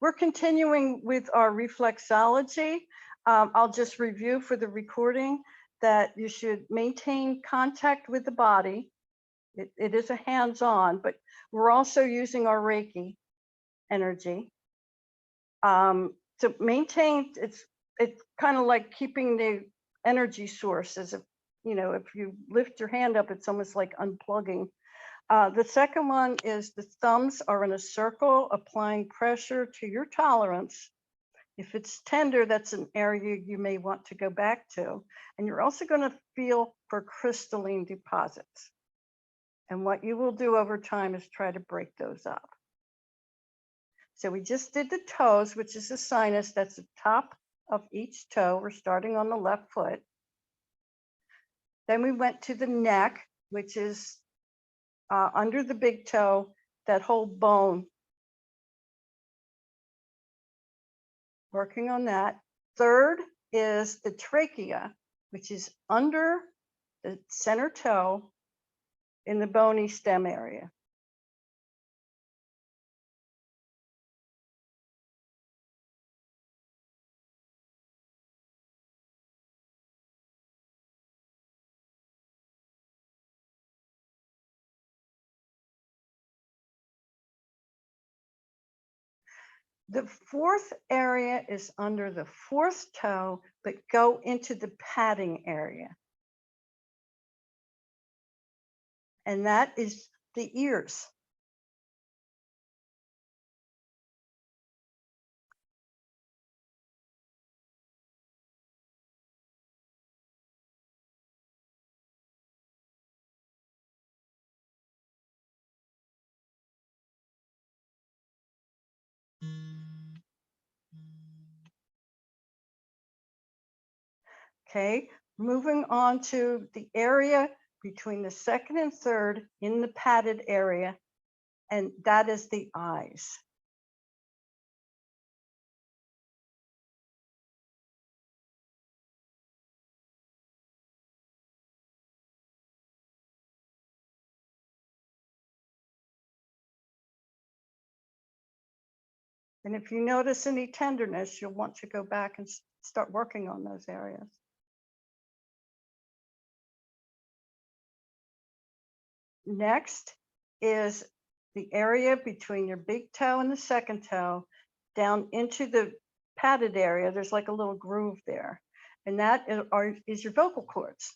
We're continuing with our reflexology. I'll just review for the recording that you should maintain contact with the body. It is a hands-on, but we're also using our Reiki energy. To maintain, it's kind of like keeping the energy source as if, you know, if you lift your hand up, it's almost like unplugging. The second one is the thumbs are in a circle, applying pressure to your tolerance. If it's tender, that's an area you may want to go back to. And you're also going to feel for crystalline deposits. And what you will do over time is try to break those up. So we just did the toes, which is the sinus. That's the top of each toe. We're starting on the left foot. Then we went to the neck, which is under the big toe, that whole bone. Working on that. Third is the trachea, which is under the center toe in the bony stem area. The fourth area is under the fourth toe, but go into the padding area. And that is the ears. Okay, moving on to the area between the second and third in the padded area, and that is the eyes. And if you notice any tenderness, you'll want to go back and start working on those areas. Next is the area between your big toe and the second toe down into the padded area. There's like a little groove there. And that is your vocal cords.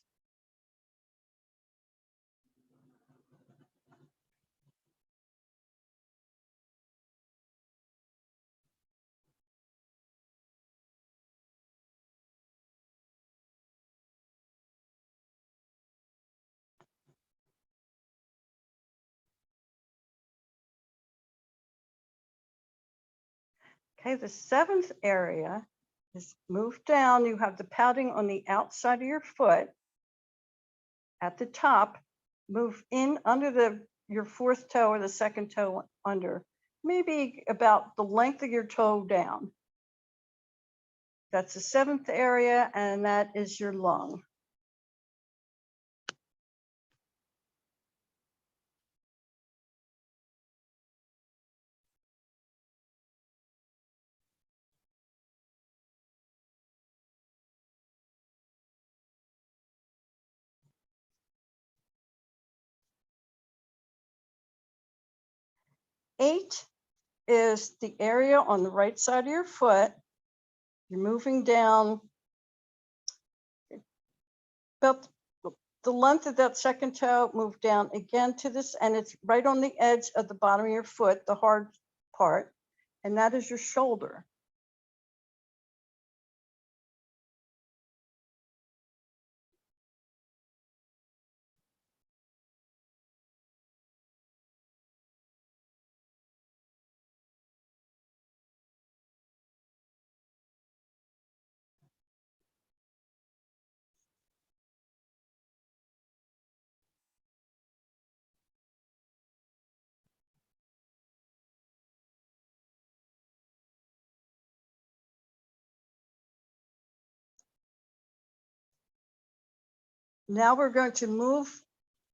Okay, the seventh area is moved down. You have the padding on the outside of your foot. At the top, move in under your fourth toe or the second toe under, maybe about the length of your toe down. That's the seventh area, and that is your lung. Eight is the area on the right side of your foot. You're moving down about the length of that second toe, move down again to this, and it's right on the edge of the bottom of your foot, the hard part, and that is your shoulder. Now we're going to move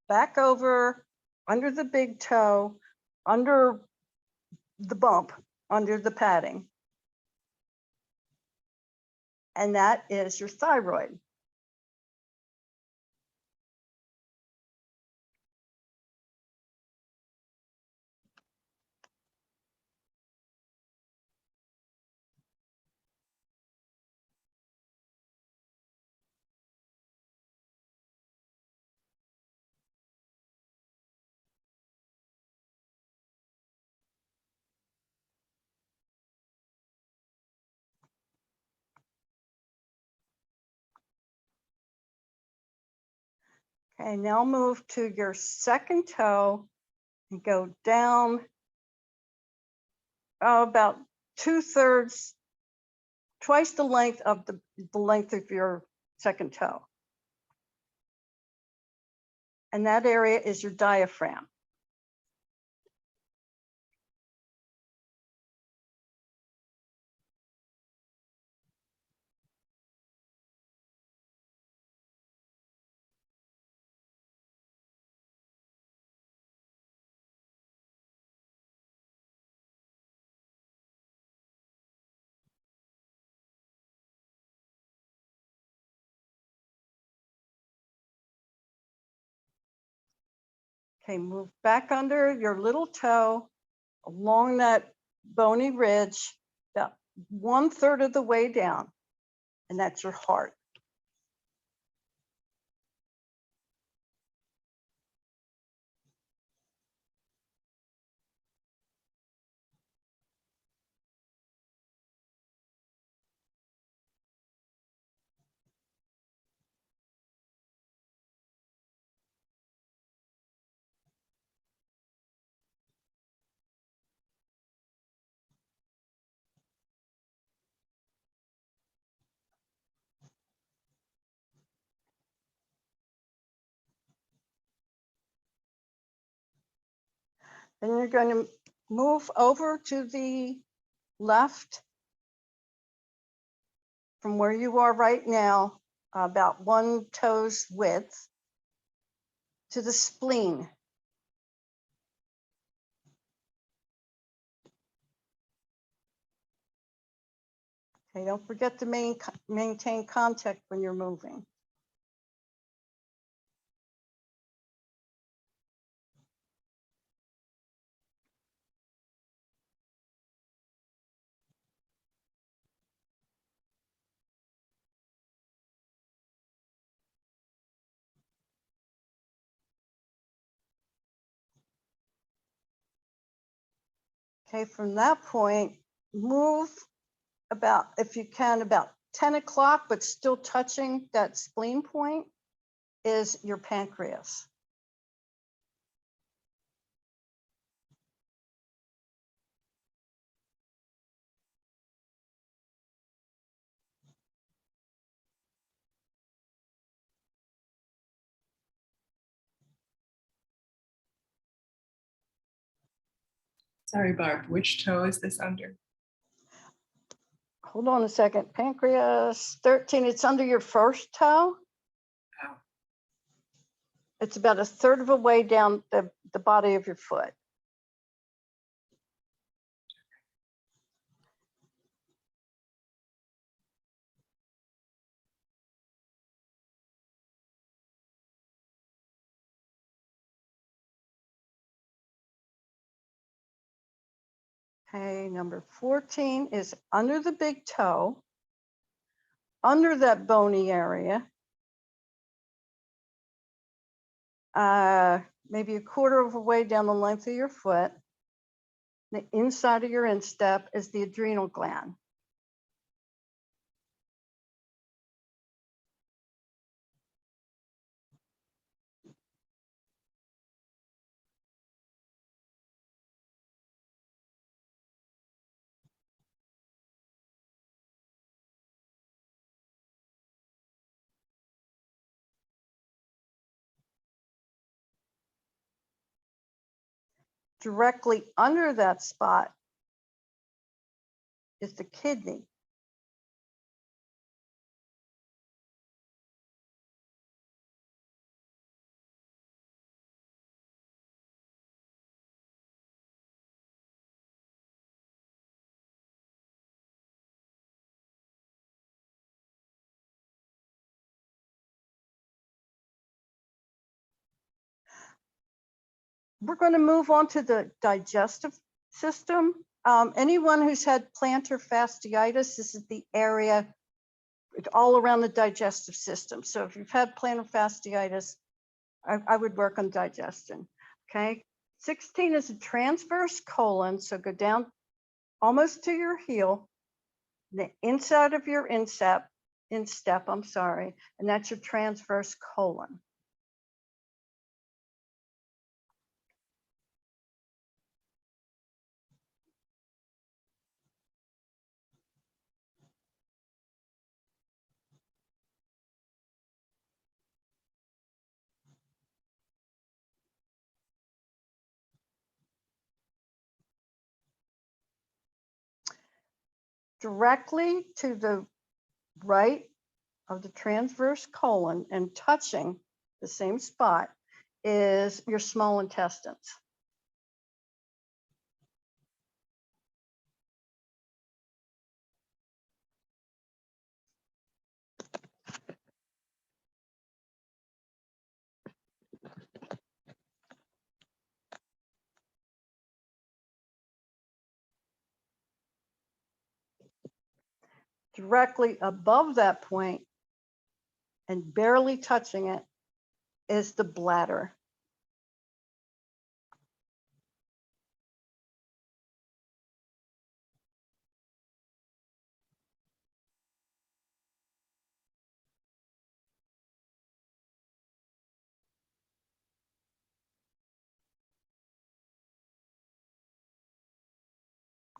back over under the big toe, under the bump, under the padding. And that is your thyroid. Okay, now move to your second toe and go down about 2/3, twice the length of the length of your second toe. And that area is your diaphragm. Okay, move back under your little toe along that bony ridge, about 1/3 of the way down, and that's your heart. Then you're going to move over to the left from where you are right now, about 1 toe's width, to the spleen. Okay, don't forget to maintain contact when you're moving. Okay, from that point, move about, if you can, about 10 o'clock, but still touching that spleen point is your pancreas. Sorry, Barb, which toe is this under? Hold on a second. Pancreas 13, it's under your first toe. Oh. It's about 1/3 of a way down the body of your foot. Okay, number 14 is under the big toe, under that bony area, maybe 1/4 of a way down the length of your foot. The inside of your instep is the adrenal gland. Directly under that spot is the kidney. we're going to move on to the digestive system. Anyone who's had plantar fasciitis, this is the area all around the digestive system. So if you've had plantar fasciitis, I would work on digestion. Okay. 16 is a transverse colon. So go down almost to your heel, the inside of your instep, I'm sorry, and that's your transverse colon. Directly to the right of the transverse colon and touching the same spot is your small intestines. Directly above that point and barely touching it is the bladder.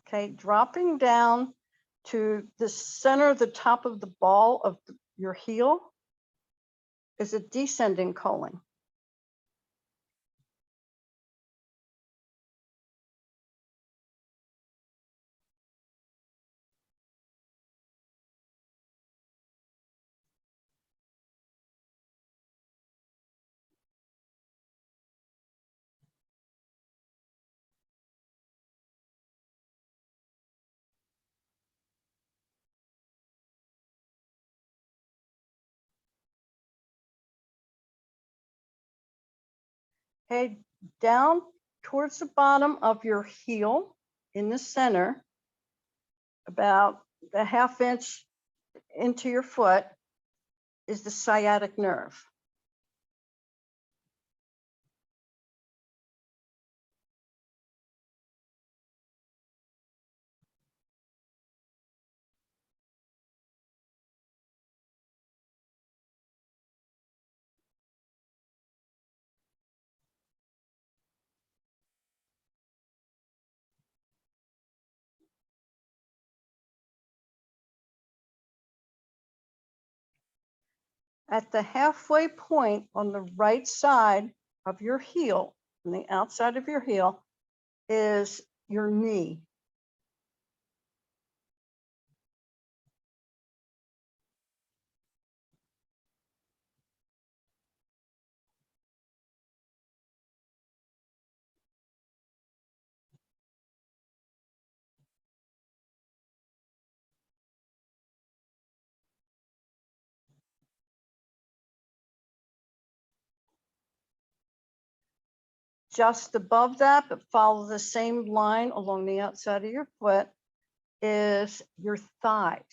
Okay, dropping down to the center of the top of the ball of your heel is a descending colon. Okay, down towards the bottom of your heel in the center, about a ½ inch into your foot, is the sciatic nerve. At the halfway point on the right side of your heel, on the outside of your heel, is your knee. Just above that, but follow the same line along the outside of your foot, is your thighs.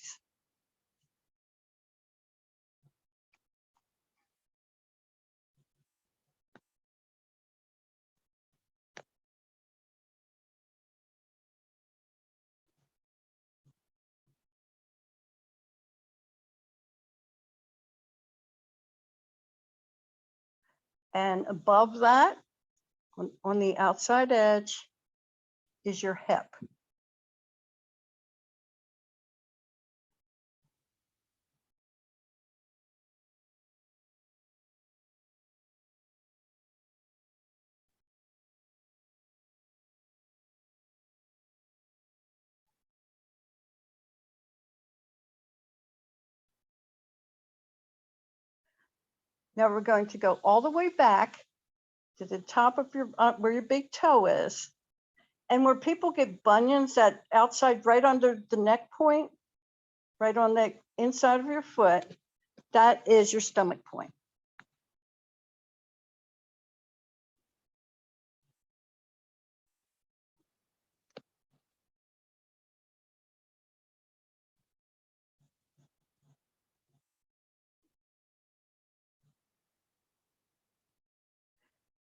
And above that, on the outside edge, is your hip. Now we're going to go all the way back to the top of your, where your big toe is. And where people get bunions, that outside right under the neck point, right on the inside of your foot, that is your stomach point.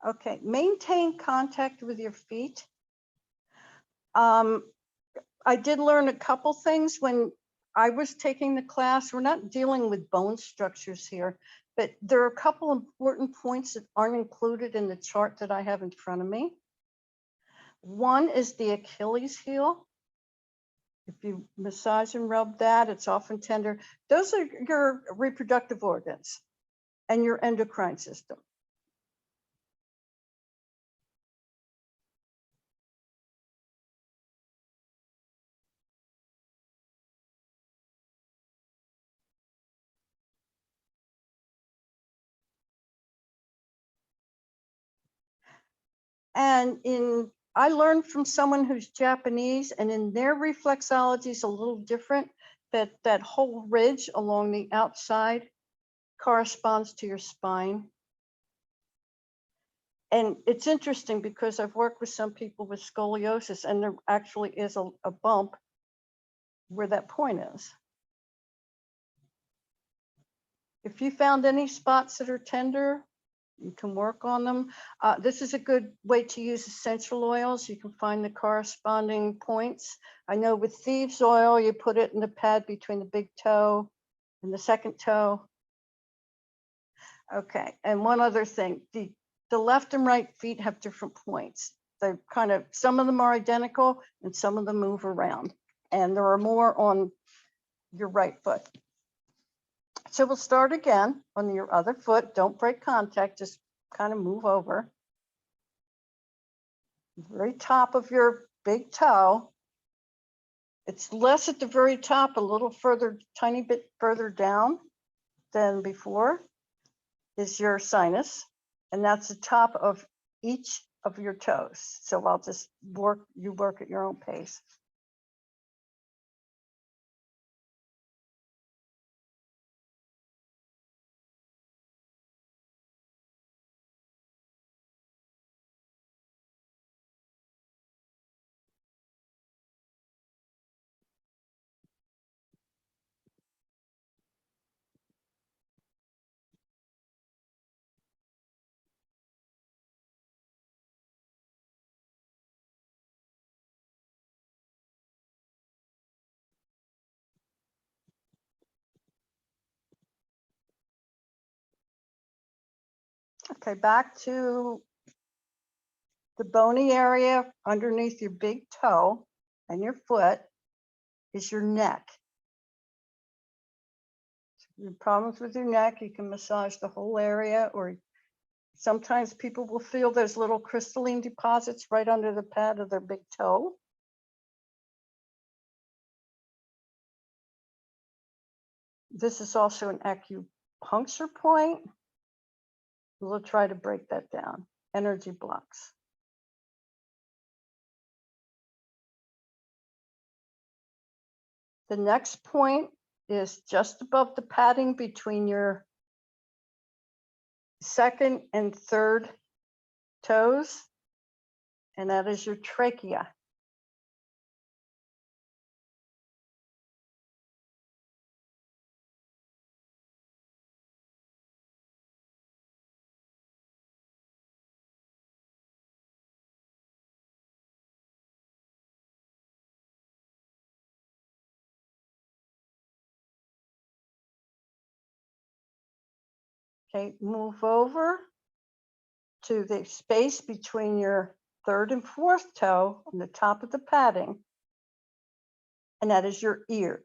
Okay, maintain contact with your feet. I did learn a couple things when I was taking the class. We're not dealing with bone structures here, but there are a couple important points that aren't included in the chart that I have in front of me. One is the Achilles heel. If you massage and rub that, it's often tender. Those are your reproductive organs and your endocrine system. And I learned from someone who's Japanese, and in their reflexology is a little different, that whole ridge along the outside corresponds to your spine. And it's interesting because I've worked with some people with scoliosis, and there actually is a bump where that point is. If you found any spots that are tender, you can work on them. This is a good way to use essential oils. You can find the corresponding points. I know with thieves oil, you put it in the pad between the big toe and the second toe. Okay, and one other thing, the left and right feet have different points. They're kind of, some of them are identical and some of them move around. And there are more on your right foot. So we'll start again on your other foot. Don't break contact, just kind of move over. Very top of your big toe. It's less at the very top, a little further, tiny bit further down than before is your sinus. And that's the top of each of your toes. So I'll just you work at your own pace. Okay, back to the bony area underneath your big toe and your foot is your neck. Your problems with your neck, you can massage the whole area, or sometimes people will feel there's little crystalline deposits right under the pad of their big toe. This is also an acupuncture point. We'll try to break that down. Energy blocks. The next point is just above the padding between your second and third toes, and that is your trachea. Okay, move over to the space between your third and fourth toe on the top of the padding, and that is your ear.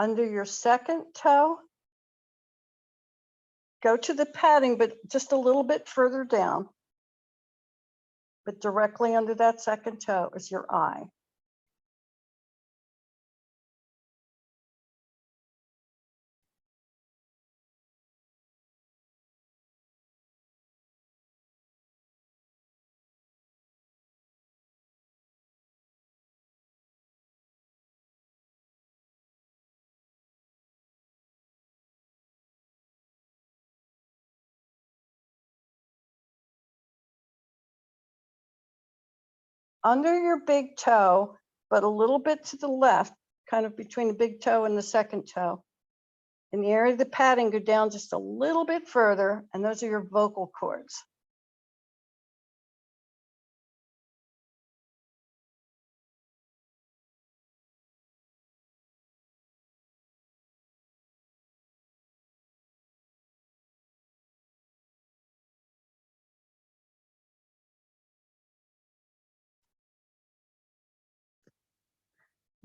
Under your second toe, go to the padding, but just a little bit further down. But directly under that second toe is your eye. under your big toe, but a little bit to the left, kind of between the big toe and the second toe. In the area of the padding, go down just a little bit further, and those are your vocal cords.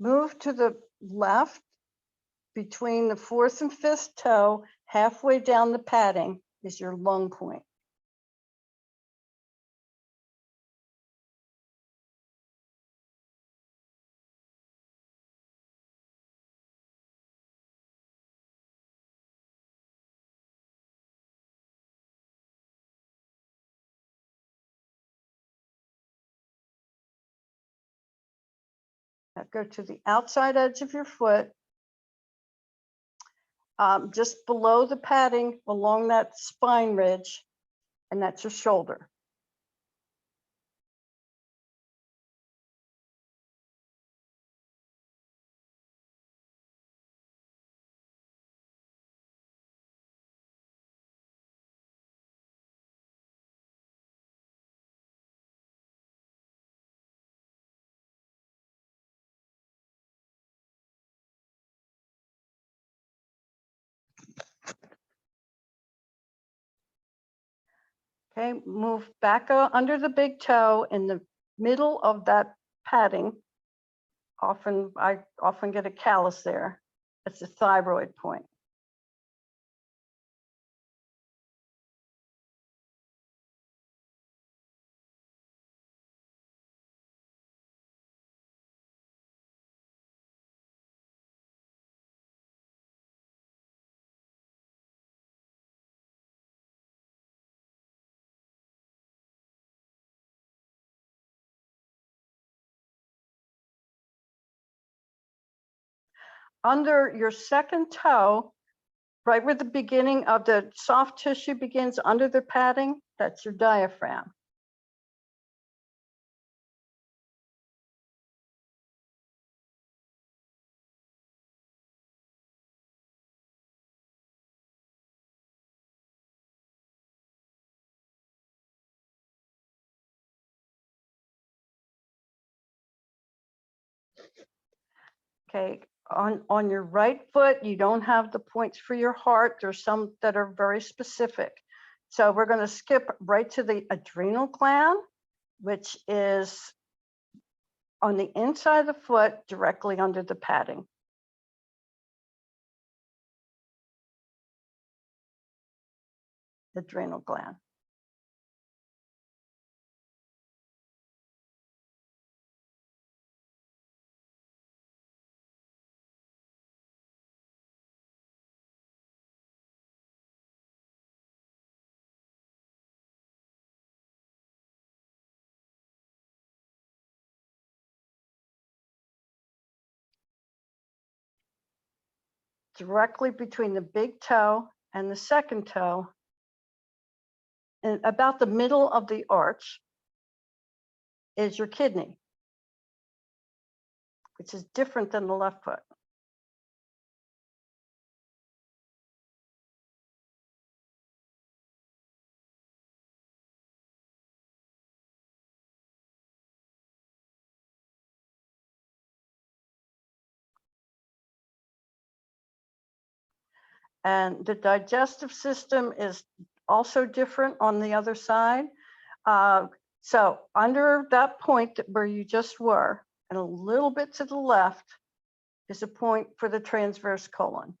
Move to the left between the fourth and fifth toe, halfway down the padding is your lung point. Now go to the outside edge of your foot, just below the padding along that spine ridge, and that's your shoulder. Okay, move back under the big toe in the middle of that padding. I often get a callus there. It's a thyroid point. Under your second toe, right where the beginning of the soft tissue begins under the padding, that's your diaphragm. Okay, on your right foot, you don't have the points for your heart. There's some that are very specific. So we're going to skip right to the adrenal gland, which is on the inside of the foot, directly under the padding. Adrenal gland. Directly between the big toe and the second toe, and about the middle of the arch, is your kidney, which is different than the left foot. And the digestive system is also different on the other side. So under that point where you just were, and a little bit to the left, is a point for the transverse colon.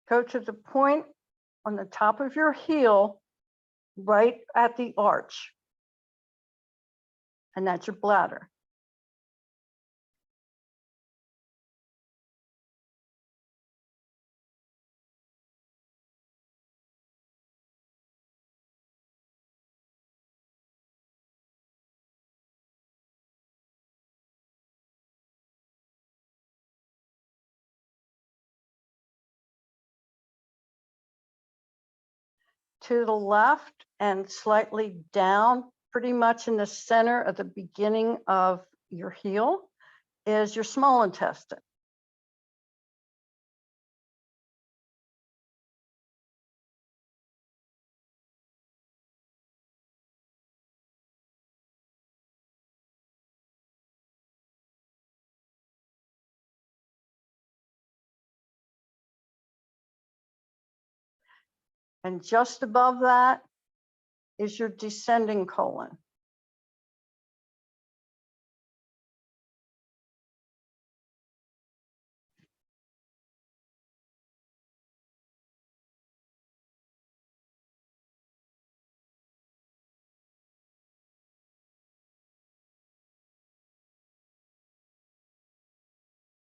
Go to the point on the top of your heel, right at the arch, and that's your bladder. to the left and slightly down, pretty much in the center of the beginning of your heel, is your small intestine. And just above that is your descending colon.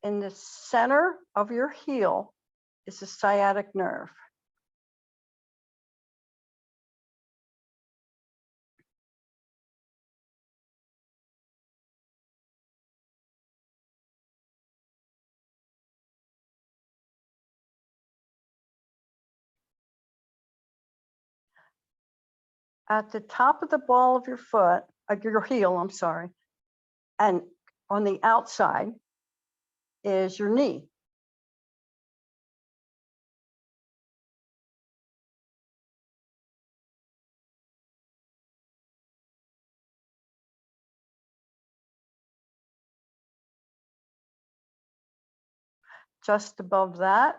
In the center of your heel is the sciatic nerve. At the top of the ball of your foot, your heel, I'm sorry, and on the outside is your knee. Just above that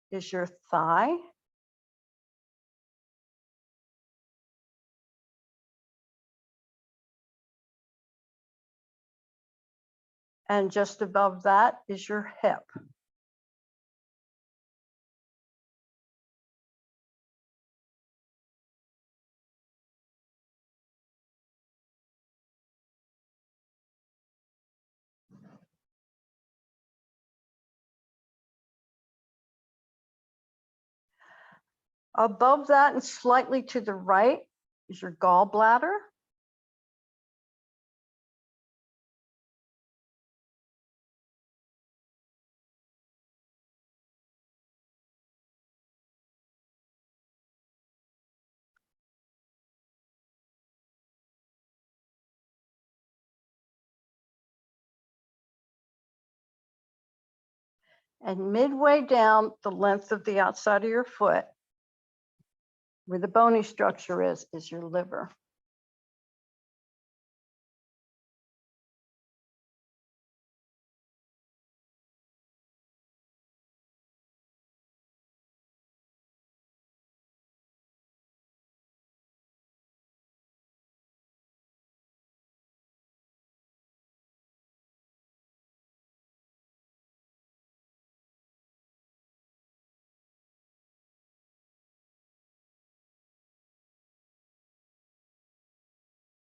is your thigh. And just above that is your hip. Above that and slightly to the right is your gallbladder. And midway down the length of the outside of your foot, where the bony structure is your liver.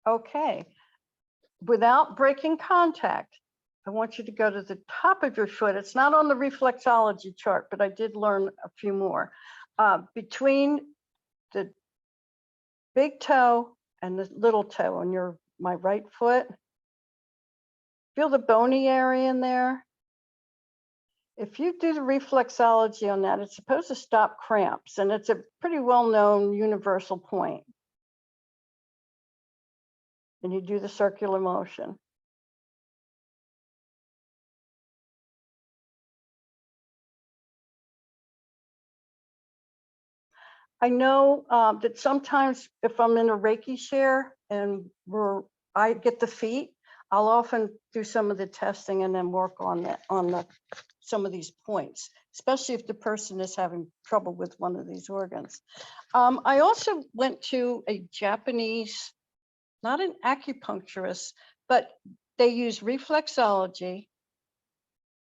Okay, without breaking contact, I want you to go to the top of your foot. It's not on the reflexology chart, but I did learn a few more. Between the big toe and the little toe on my right foot, feel the bony area in there. If you do the reflexology on that, it's supposed to stop cramps, and it's a pretty well-known universal point. And you do the circular motion. I know that sometimes if I'm in a Reiki chair and I get the feet, I'll often do some of the testing and then work on some of these points, especially if the person is having trouble with one of these organs. I also went to a Japanese, not an acupuncturist, but they use reflexology,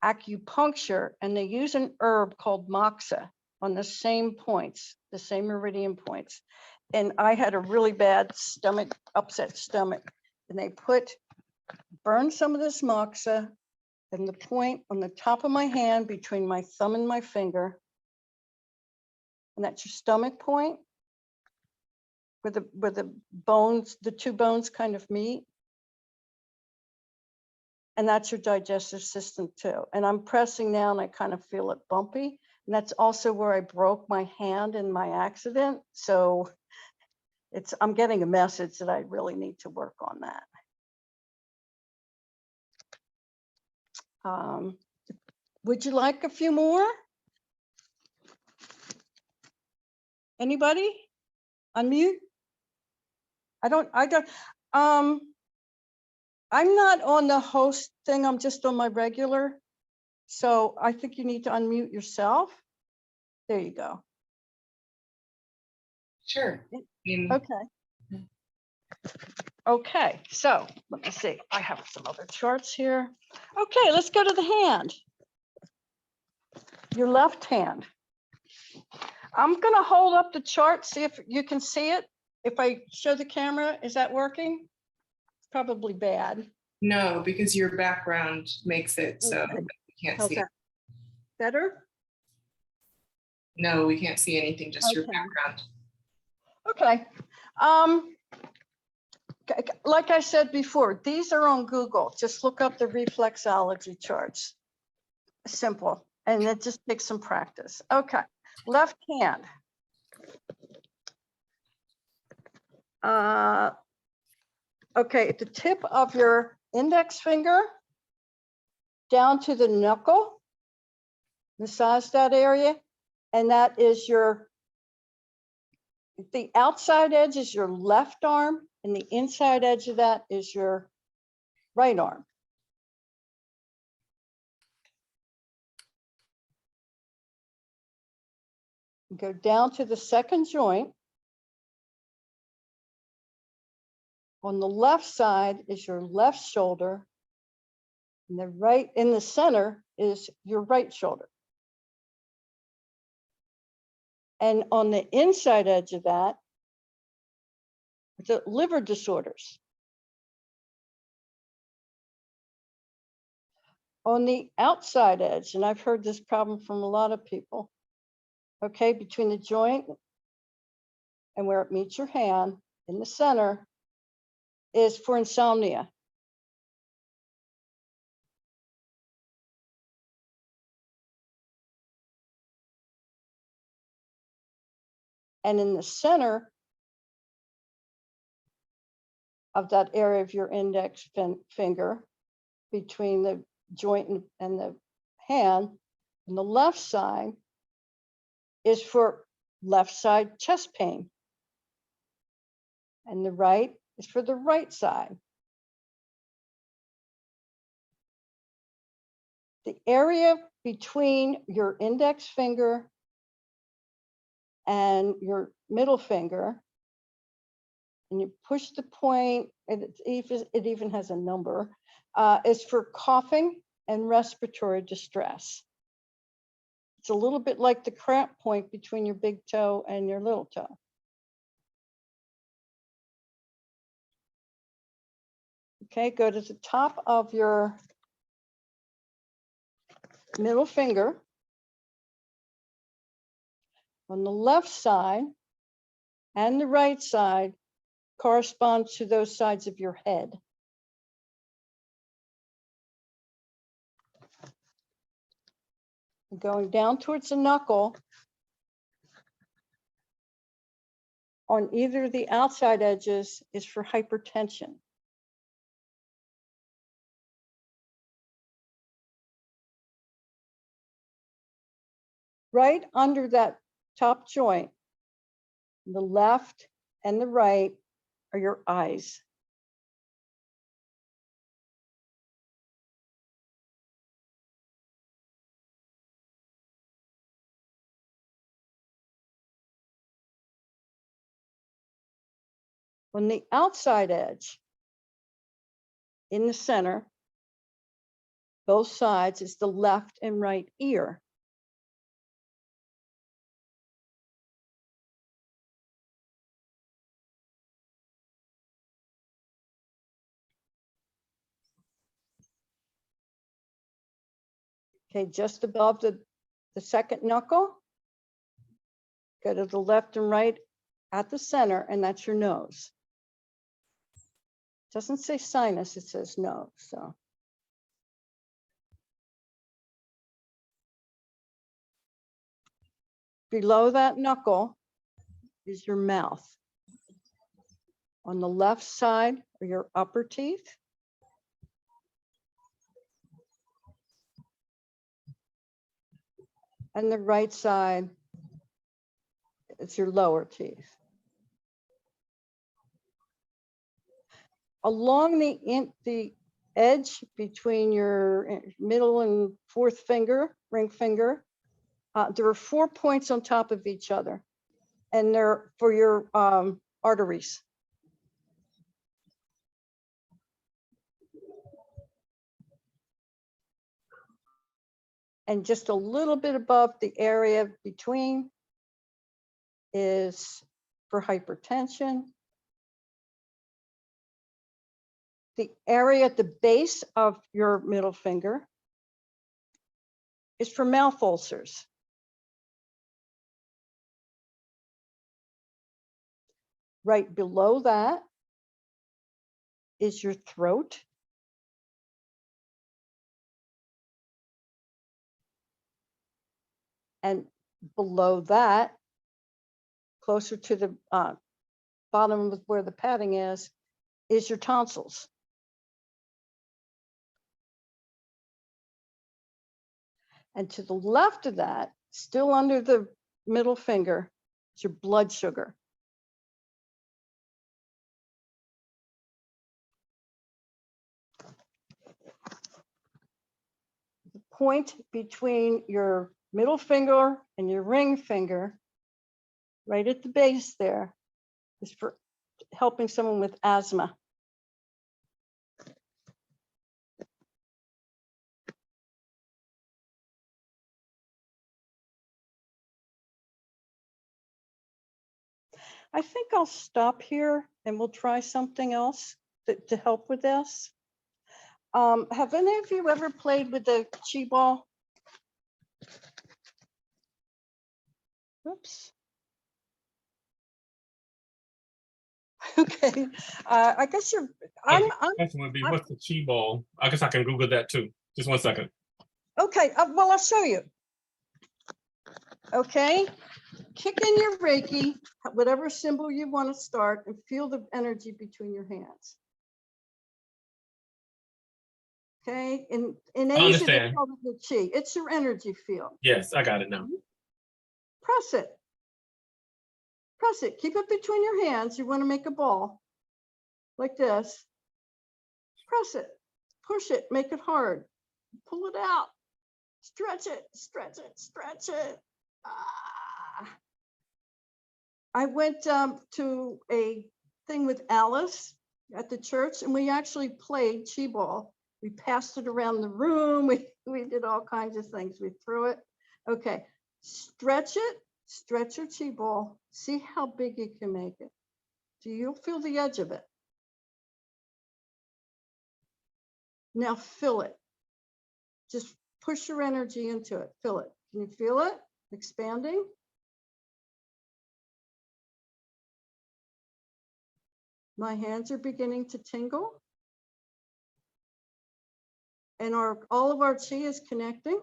acupuncture, and they use an herb called moxa on the same points, the same meridian points. And I had a really bad upset stomach, and they burned some of this moxa and the point on the top of my hand between my thumb and my finger. And that's your stomach point where the bones, the two bones kind of meet. And that's your digestive system too. And I'm pressing now and I kind of feel it bumpy. And that's also where I broke my hand in my accident. So I'm getting a message that I really need to work on that. Would you like a few more? Anybody? Unmute? I'm not on the host thing, I'm just on my regular. So I think you need to unmute yourself. There you go. Sure. Okay. Okay, so let me see. I have some other charts here. Okay, let's go to the hand. Your left hand. I'm gonna hold up the chart, see if you can see it. If I show the camera, is that working? Probably bad. No, because your background makes it so Okay. we can't How's see. that? Better? No, we can't see anything, just your Okay. background. Okay. Like I said before, these are on Google. Just look up the reflexology charts. Simple. And it just takes some practice. Okay. Left hand. Okay, at the tip of your index finger down to the knuckle, massage that area, and that is the outside edge is your left arm, and the inside edge of that is your right arm. Go down to the second joint. On the left side is your left shoulder, and the right in the center is your right shoulder. And on the inside edge of that, the liver disorders. On the outside edge, and I've heard this problem from a lot of people, okay, between the joint and where it meets your hand in the center is for insomnia. And in the center of that area of your index finger, between the joint and the hand, on the left side is for left side chest pain. And the right is for the right side. The area between your index finger and your middle finger, and you push the point, and it even has a number, is for coughing and respiratory distress. It's a little bit like the cramp point between your big toe and your little toe. Okay, go to the top of your middle finger. On the left side and the right side corresponds to those sides of your head. Going down towards the knuckle, on either of the outside edges is for hypertension. Right under that top joint, the left and the right are your eyes. On the outside edge, in the center, both sides is the left and right ear. Okay, just above the second knuckle, go to the left and right at the center, and that's your nose. It doesn't say sinus, it says nose. So below that knuckle is your mouth. On the left side are your upper teeth. And the right side, it's your lower teeth. Along the edge between your middle and fourth finger, ring finger, there are 4 points on top of each other, and they're for your arteries. And just a little bit above the area between is for hypertension. The area at the base of your middle finger is for mouth ulcers. Right below that is your throat. And below that, closer to the bottom of where the padding is your tonsils. And to the left of that, still under the middle finger, is your blood sugar. The point between your middle finger and your ring finger, right at the base there, is for helping someone with asthma. I think I'll stop here and we'll try something else to help with this. Have any of you ever played with the chi ball? Oops. Okay, I guess you're. Question would be, what's the chi ball? I guess I can Google that too. Just 1 second. Okay, well, I'll show you. Okay, kick in your Reiki, whatever symbol you want to start, and feel the energy between your hands. Okay, in Asia, they call it the chi. It's your energy field. Yes, I got it now. Press it. Press it. Keep it between your hands. You want to make a ball like this. Press it. Push it. Make it hard. Pull it out. Stretch it. Stretch it. Stretch it. I went to a thing with Alice at the church, and we actually played chi ball. We passed it around the room. We did all kinds of things. We threw it. Okay. Stretch it. Stretch your chi ball. See how big you can make it. Do you feel the edge of it? Now fill it. Just push your energy into it. Fill it. Can you feel it expanding? My hands are beginning to tingle. And all of our chi is connecting.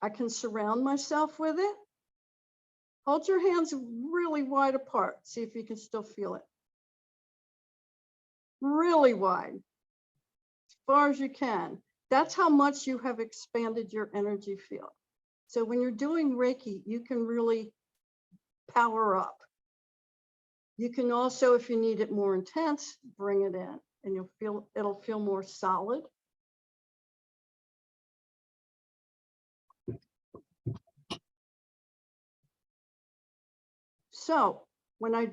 I can surround myself with it. Hold your hands really wide apart. See if you can still feel it. Really wide, as far as you can. That's how much you have expanded your energy field. So when you're doing Reiki, you can really power up. You can also, if you need it more intense, bring it in, and it'll feel more solid. So when I'm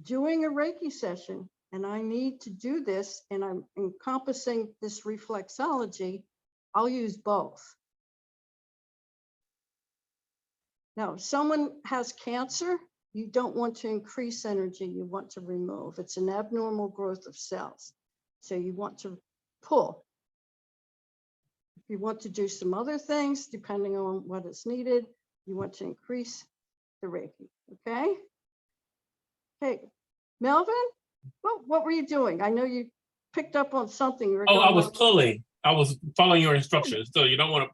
doing a Reiki session and I need to do this and I'm encompassing this reflexology, I'll use both. Now, if someone has cancer, you don't want to increase energy, you want to remove. It's an abnormal growth of cells. So you want to pull. If you want to do some other things, depending on what is needed, you want to increase the Reiki, okay? Hey, Melvin, what were you doing? I know you picked up on something. Oh, I was pulling. I was following your instructions. So you don't want to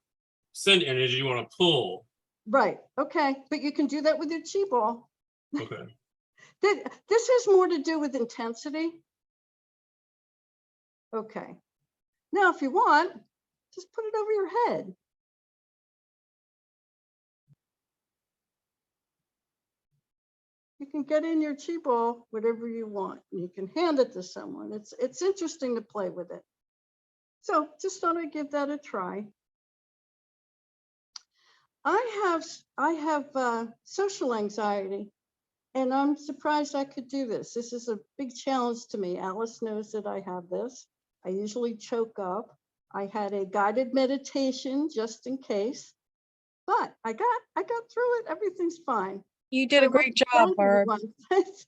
send energy, you want to pull. Right, okay, but you can do that with your chi ball. Okay. This has more to do with intensity. Okay. Now, if you want, just put it over your head. You can get in your chi ball whatever you want. You can hand it to someone. It's interesting to play with it. So just thought I'd give that a try. I have social anxiety, and I'm surprised I could do this. This is a big challenge to me. Alice knows that I have this. I usually choke up. I had a guided meditation just in case, but I got through it. Everything's fine. You did So a I want great to job, thank Barb. everyone.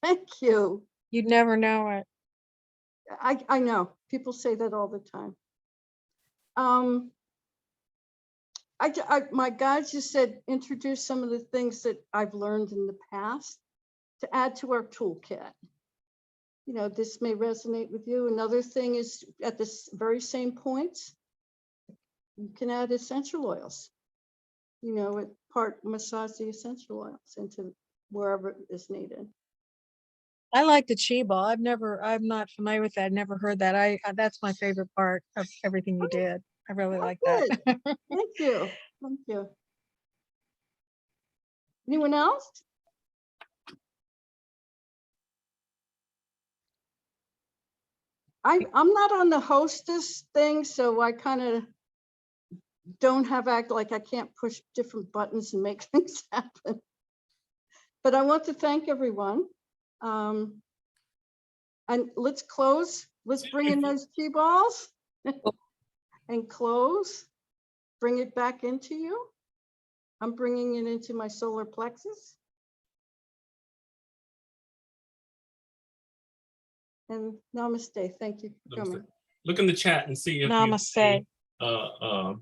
Thank you. You'd never know it. I know people say that all the time. My guides just said introduce some of the things that I've learned in the past to add to our toolkit. You know, this may resonate with you. Another thing is at this very same points, you can add essential oils. You know, massage the essential oils into wherever is needed. I like the chi ball. I'm not familiar with that. Never heard that. That's my favorite part of everything you did. I really like that. Thank you. Thank you. Anyone else? I'm not on the hostess thing, so I kind of don't have act like I can't push different buttons and make things happen. But I want to thank everyone. And let's close. Let's bring in those chi balls and close. Bring it back into you. I'm bringing it into my solar plexus. And namaste. Thank you for Namaste. coming. Look in the chat and see if Namaste. you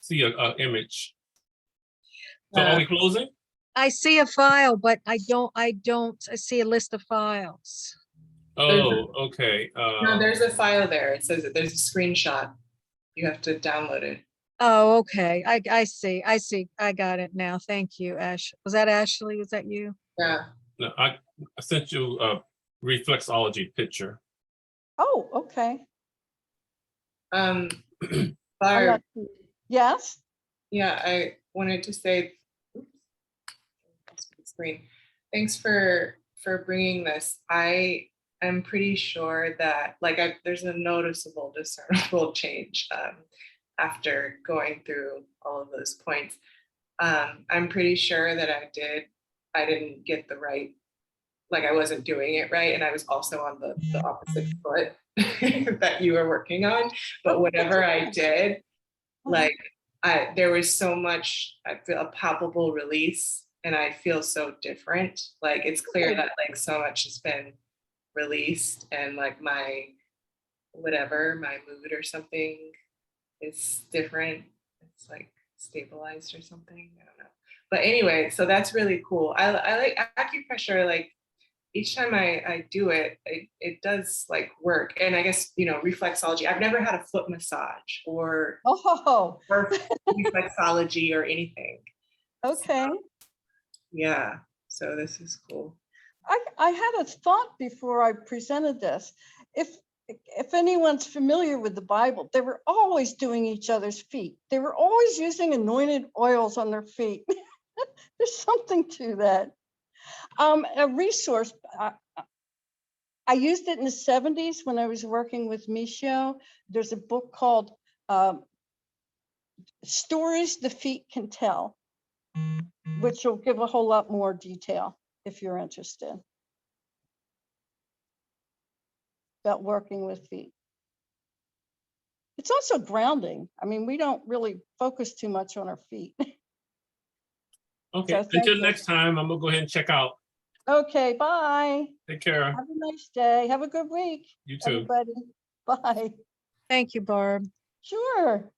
see a image. So are we closing? I see a file, but I see a list of files. Oh, okay. No, there's a file there. It says that there's a screenshot. You have to download it. Oh, okay. I see. I got it now. Thank you, Ash. Was that Ashley? Was that you? Yeah. No, I sent you a reflexology picture. Oh, okay. Barb, Yes. yeah, I wanted to say, oops, screen. Thanks for bringing this. I am pretty sure that there's a noticeable, discernible change after going through all of those points. I'm pretty sure that I didn't get the right, I wasn't doing it right, and I was also on the opposite foot that you were working on. But whatever I did, there was so much, I feel a palpable release, and I feel so different. It's clear that so much has been released, and my mood or something is different. It's stabilized or something. I don't know. But anyway, so that's really cool. I like acupressure. Each time I do it, it does work. And I guess, reflexology. I've never had a foot massage or reflexology or anything. Okay. So, yeah. So this is cool. I had a thought before I presented this. If anyone's familiar with the Bible, they were always doing each other's feet. They were always using anointed oils on their feet. There's something to that. A resource, I used it in the 70s when I was working with Michio. There's a book called Stories the Feet Can Tell, which will give a whole lot more detail if you're interested about working with feet. It's also grounding. I mean, we don't really focus too much on our feet. Okay, So until next time, I'm gonna go ahead and check out. Okay, bye. Take care. Have a nice day. Have a good week. You too. Everybody. Bye. Thank you, Barb. Sure.